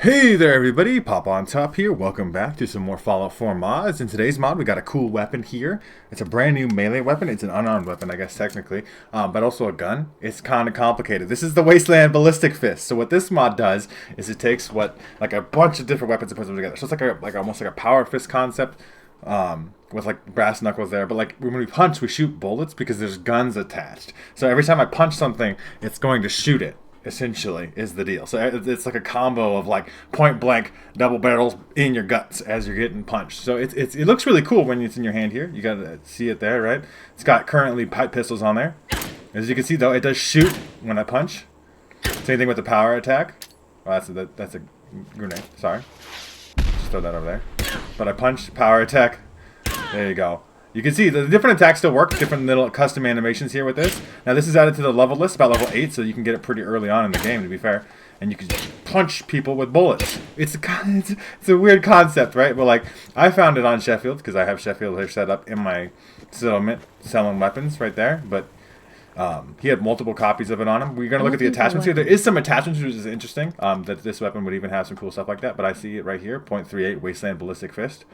Hey there everybody, Pop on Top here. Welcome back to some more Fallout 4 mods. In today's mod we got a cool weapon here. It's a brand new melee weapon. It's an unarmed weapon, I guess technically, but also a gun. It's kind of complicated. This is the Wasteland Ballistic Fist. So what this mod does is it takes like a bunch of different weapons and puts them together. So it's like almost like a power fist concept. With like brass knuckles there, but like when we punch we shoot bullets because there's guns attached. So every time I punch something it's going to shoot it. Essentially is the deal. So it's like a combo of like point blank double barrels in your guts as you're getting punched. So it looks really cool when it's in your hand here. You gotta see it there, right? It's got currently pipe pistols on there. As you can see though, it does shoot when I punch. Same thing with the power attack. Oh, that's a grenade. Sorry, just throw that over there. But I punch, power attack. There you go. You can see the different attacks still work, different little custom animations here with this. Now this is added to the level list, about level 8, so you can get it pretty early on in the game, to be fair. And you can punch people with bullets. It's a weird concept, right? But like, I found it on Sheffield, because I have Sheffield here set up in my settlement, selling weapons right there. But he had multiple copies of it on him. We're going to look at the attachments here. There is some attachments, which is interesting, that this weapon would even have some cool stuff like that. But I see it right here, .38 Wasteland Ballistic Fist.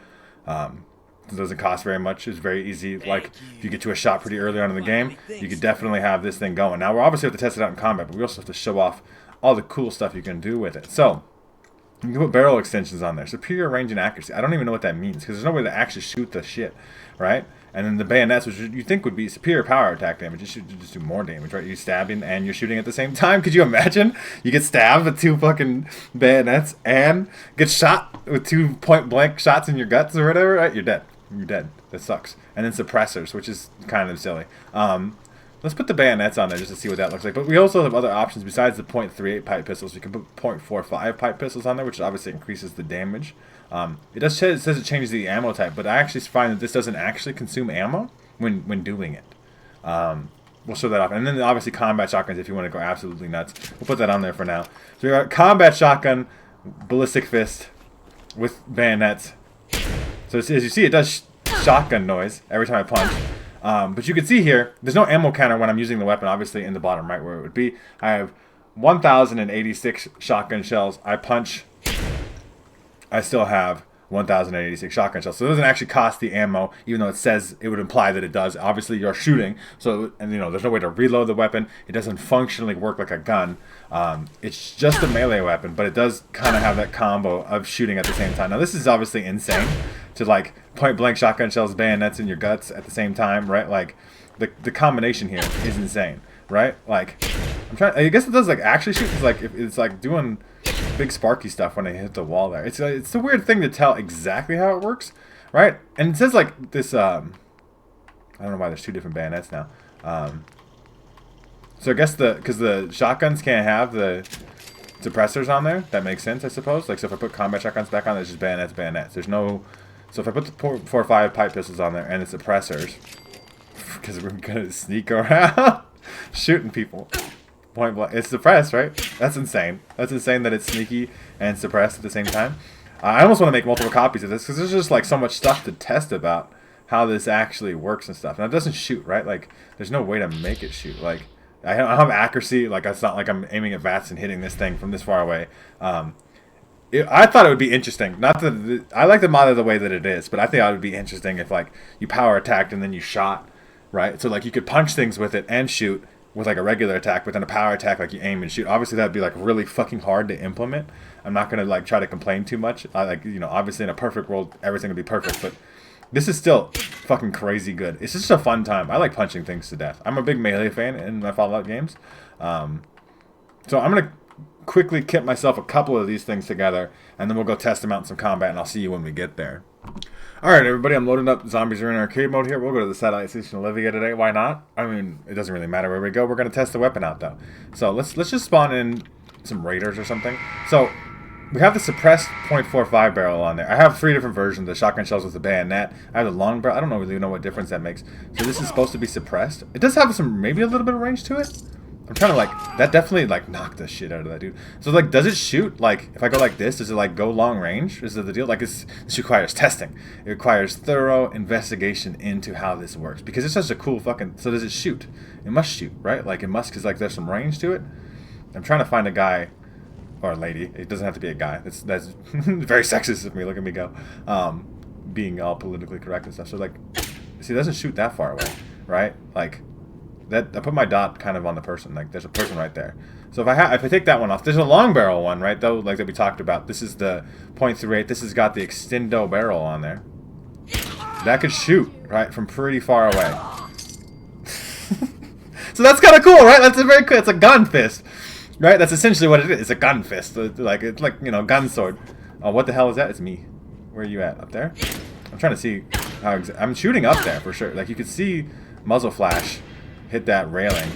It doesn't cost very much. It's very easy. Like, if you get to a shot pretty early on in the game, you could definitely have this thing going. Now, we'll obviously have to test it out in combat, but we also have to show off all the cool stuff you can do with it. So, you can put barrel extensions on there. Superior range and accuracy. I don't even know what that means, because there's no way to actually shoot the shit, right? And then the bayonets, which you think would be superior power attack damage, you just do more damage, right? You're stabbing and you're shooting at the same time. Could you imagine? You get stabbed with 2 fucking bayonets and get shot with 2 point-blank shots in your guts or whatever, right? You're dead. You're dead. That sucks. And then suppressors, which is kind of silly. Let's put the bayonets on there just to see what that looks like. But we also have other options besides the .38 pipe pistols. We can put .45 pipe pistols on there, which obviously increases the damage. It says it changes the ammo type, but I actually find that this doesn't actually consume ammo when doing it. We'll show that off. And then obviously combat shotguns if you want to go absolutely nuts. We'll put that on there for now. So we got combat shotgun, ballistic fist with bayonets. So as you see, it does shotgun noise every time I punch. But you can see here, there's no ammo counter when I'm using the weapon, obviously in the bottom right where it would be. I have 1,086 shotgun shells. I punch, I still have 1,086 shotgun shells. So it doesn't actually cost the ammo, even though it says it would imply that it does. Obviously, you're shooting, so and there's no way to reload the weapon. It doesn't functionally work like a gun. It's just a melee weapon, but it does kind of have that combo of shooting at the same time. Now, this is obviously insane to like point blank shotgun shells, bayonets in your guts at the same time, right? Like the combination here is insane, right? Like I guess it does like actually shoot. It's like it's like doing big sparky stuff when I hit the wall there. It's a weird thing to tell exactly how it works, right? And it says like this. I don't know why there's 2 different bayonets now. So I guess because the shotguns can't have the suppressors on there. That makes sense, I suppose. Like so, if I put combat shotguns back on, there's just bayonets. There's no. So if I put the 4 or 5 pipe pistols on there and the suppressors, because we're gonna sneak around shooting people. Point blank. It's suppressed, right? That's insane. That's insane that it's sneaky and suppressed at the same time. I almost want to make multiple copies of this because there's just like so much stuff to test about how this actually works and stuff. Now it doesn't shoot, right? Like there's no way to make it shoot. Like I have accuracy. Like it's not like I'm aiming at Vats and hitting this thing from this far away. I thought it would be interesting. Not that I like the mod the way that it is, but I think it would be interesting if like you power attacked and then you shot, right? So like you could punch things with it and shoot with like a regular attack, but then a power attack like you aim and shoot. Obviously that'd be like really fucking hard to implement. I'm not gonna like try to complain too much. Obviously in a perfect world everything would be perfect, but this is still fucking crazy good. It's just a fun time. I like punching things to death. I'm a big melee fan in my Fallout games, so I'm gonna quickly kit myself a couple of these things together, and then we'll go test them out in some combat, and I'll see you when we get there. Alright everybody, I'm loading up Zombies Are in Arcade mode here. We'll go to the satellite station Olivia today. Why not? I mean, it doesn't really matter where we go. We're going to test the weapon out though. So let's just spawn in some raiders or something. So we have the suppressed .45 barrel on there. I have 3 different versions. The shotgun shells with the bayonet. I have the long barrel. I don't really know what difference that makes. So this is supposed to be suppressed. It does have maybe a little bit of range to it. I'm trying to like, that definitely like knocked the shit out of that dude. So like, does it shoot, like, if I go like this, does it like go long range? Is that the deal? Like this requires testing. It requires thorough investigation into how this works. Because it's such a cool fucking, so does it shoot? It must shoot, right? Like it must, because like there's some range to it. I'm trying to find a guy or a lady. It doesn't have to be a guy. That's very sexist of me. Look at me go, being all politically correct and stuff. So like, see, it doesn't shoot that far away, right? Like that. I put my dot kind of on the person. Like there's a person right there. So if I take that one off, there's a long barrel one, right? Though, like that we talked about. This is the .38. This has got the extendo barrel on there. That could shoot right from pretty far away. So that's kind of cool, right? That's a very cool. It's a gun fist, right? That's essentially what it is. It's a gun fist. It's like you know, gun sword. Oh, what the hell is that? It's me. Where are you at? Up there? I'm trying to see how. I'm shooting up there for sure. Like you could see muzzle flash hit that railing.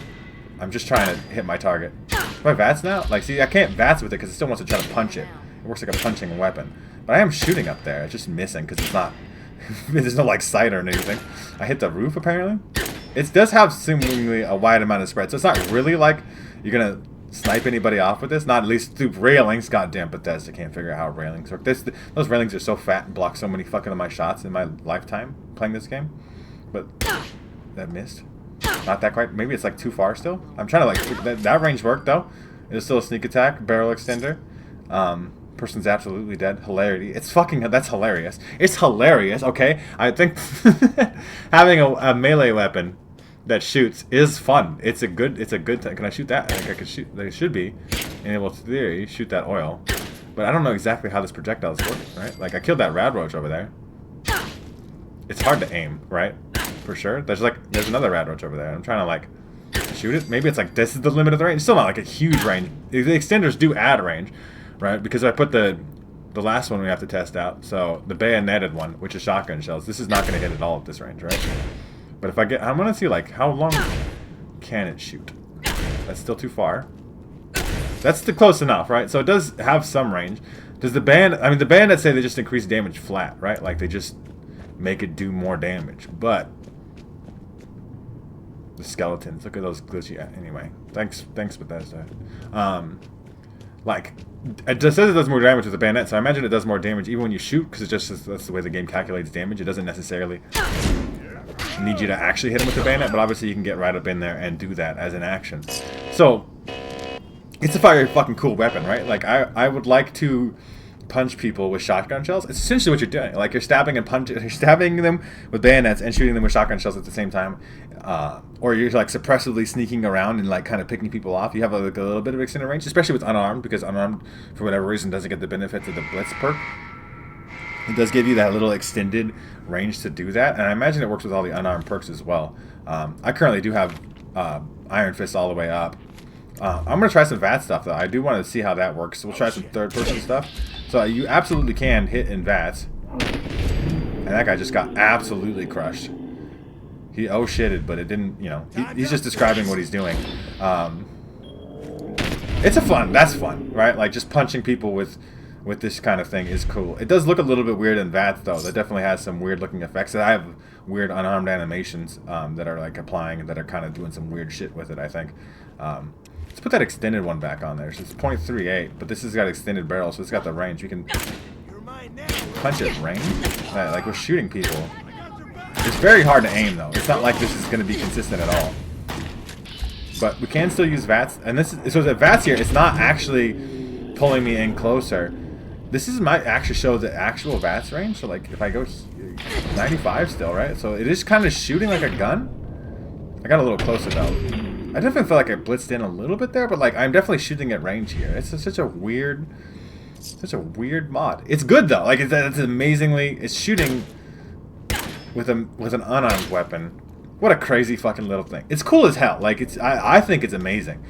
I'm just trying to hit my target. Do I Vats now? Like, see, I can't Vats with it because it still wants to try to punch it. It works like a punching weapon. But I am shooting up there. It's just missing because it's not. There's no like sight or anything. I hit the roof apparently. It does have seemingly a wide amount of spread, so it's not really like you're gonna snipe anybody off with this. Not at least through railings. Goddamn Bethesda can't figure out how railings work. Those railings are so fat and block so many fucking of my shots in my lifetime playing this game. But that missed. Not that quite. Maybe it's like too far still. I'm trying to like that range worked though. It's still a sneak attack, barrel extender. Person's absolutely dead. Hilarity. It's fucking. That's hilarious. It's hilarious. Okay, I think having a melee weapon that shoots is fun. It's a good thing. Can I shoot that? I think I could shoot. They should be able to theory shoot that oil, but I don't know exactly how this projectile is working. Right? Like I killed that rad roach over there. It's hard to aim, right? For sure. There's another rad roach over there. I'm trying to like shoot it. Maybe it's like this is the limit of the range. It's still not like a huge range. The extenders do add range, right? Because I put the last one we have to test out. So the bayoneted one, which is shotgun shells. This is not going to hit at all at this range, right? But if I want to see like how long can it shoot? That's still too far. That's close enough, right? So it does have some range. Does the the bandits say they just increase damage flat, right? Like they just make it do more damage, but the skeletons, look at those glitchy. Anyway, thanks Bethesda. Like it just says it does more damage with the bayonet, so I imagine it does more damage even when you shoot, because that's the way the game calculates damage. It doesn't necessarily need you to actually hit him with the bayonet, but obviously you can get right up in there and do that as an action. So it's a very fucking cool weapon, right? Like I would like to punch people with shotgun shells. It's essentially what you're doing. Like you're stabbing them with bayonets and shooting them with shotgun shells at the same time, or you're like suppressively sneaking around and like kind of picking people off. You have like a little bit of extended range, especially with unarmed, because unarmed for whatever reason doesn't get the benefits of the blitz perk. It does give you that little extended range to do that, and I imagine it works with all the unarmed perks as well. I currently do have Iron Fist all the way up. I'm going to try some VAT stuff, though. I do want to see how that works. So we'll try some third-person stuff. So you absolutely can hit in VATS. And that guy just got absolutely crushed. He oh-shitted, but it didn't, you know. He's just describing what he's doing. It's that's fun, right? Like, just punching people with this kind of thing is cool. It does look a little bit weird in VATS, though. That definitely has some weird-looking effects. I have weird unarmed animations that are, like, applying and that are kind of doing some weird shit with it, I think. Let's put that extended one back on there. So it's .38, but this has got extended barrel, so it's got the range. We can punch at range. Like we're shooting people. It's very hard to aim though. It's not like this is going to be consistent at all. But we can still use VATS, and so the VATS here. It's not actually pulling me in closer. This might actually show the actual VATS range. So like if I go 95 still, right? So it is kind of shooting like a gun. I got a little closer though. I definitely feel like I blitzed in a little bit there, but like I'm definitely shooting at range here. It's such a weird mod. It's good though. Like it's amazingly. It's shooting with an unarmed weapon. What a crazy fucking little thing. It's cool as hell. Like I think it's amazing.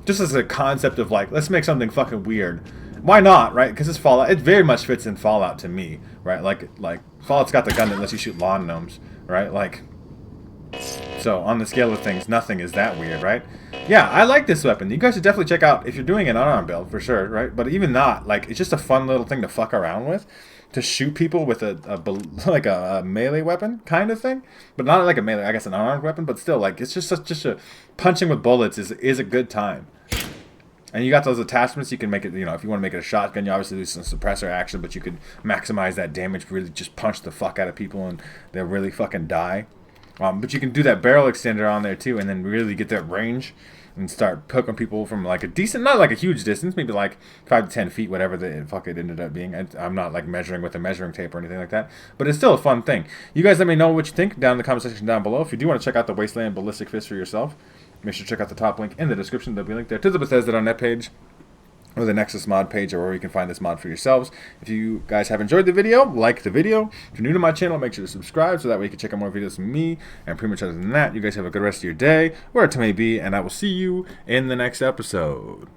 Just as a concept of like, let's make something fucking weird. Why not, right? Because it's Fallout. It very much fits in Fallout to me, right? Like Fallout's got the gun that lets you shoot lawn gnomes, right? Like. So, on the scale of things, nothing is that weird, right? Yeah, I like this weapon. You guys should definitely check out if you're doing an unarmed build, for sure, right? But even not, like, it's just a fun little thing to fuck around with. To shoot people with a melee weapon kind of thing. But not like a melee, I guess an unarmed weapon, but still, like, it's just a punching with bullets is a good time. And you got those attachments, you can make it, you know, if you want to make it a shotgun, you obviously do some suppressor action, but you could maximize that damage, really just punch the fuck out of people and they'll really fucking die. But you can do that barrel extender on there too, and then really get that range and start poking people from like a decent, not like a huge distance, maybe like 5 to 10 feet, whatever the fuck it ended up being. I'm not like measuring with a measuring tape or anything like that, but it's still a fun thing. You guys let me know what you think down in the comment section down below. If you do want to check out the Wasteland Ballistic Fist for yourself, make sure to check out the top link in the description. There'll be a link there to the Bethesda.net page, or the Nexus mod page, or where you can find this mod for yourselves. If you guys have enjoyed the video, like the video. If you're new to my channel, make sure to subscribe so that way you can check out more videos from me. And pretty much other than that, you guys have a good rest of your day, where it may be, and I will see you in the next episode.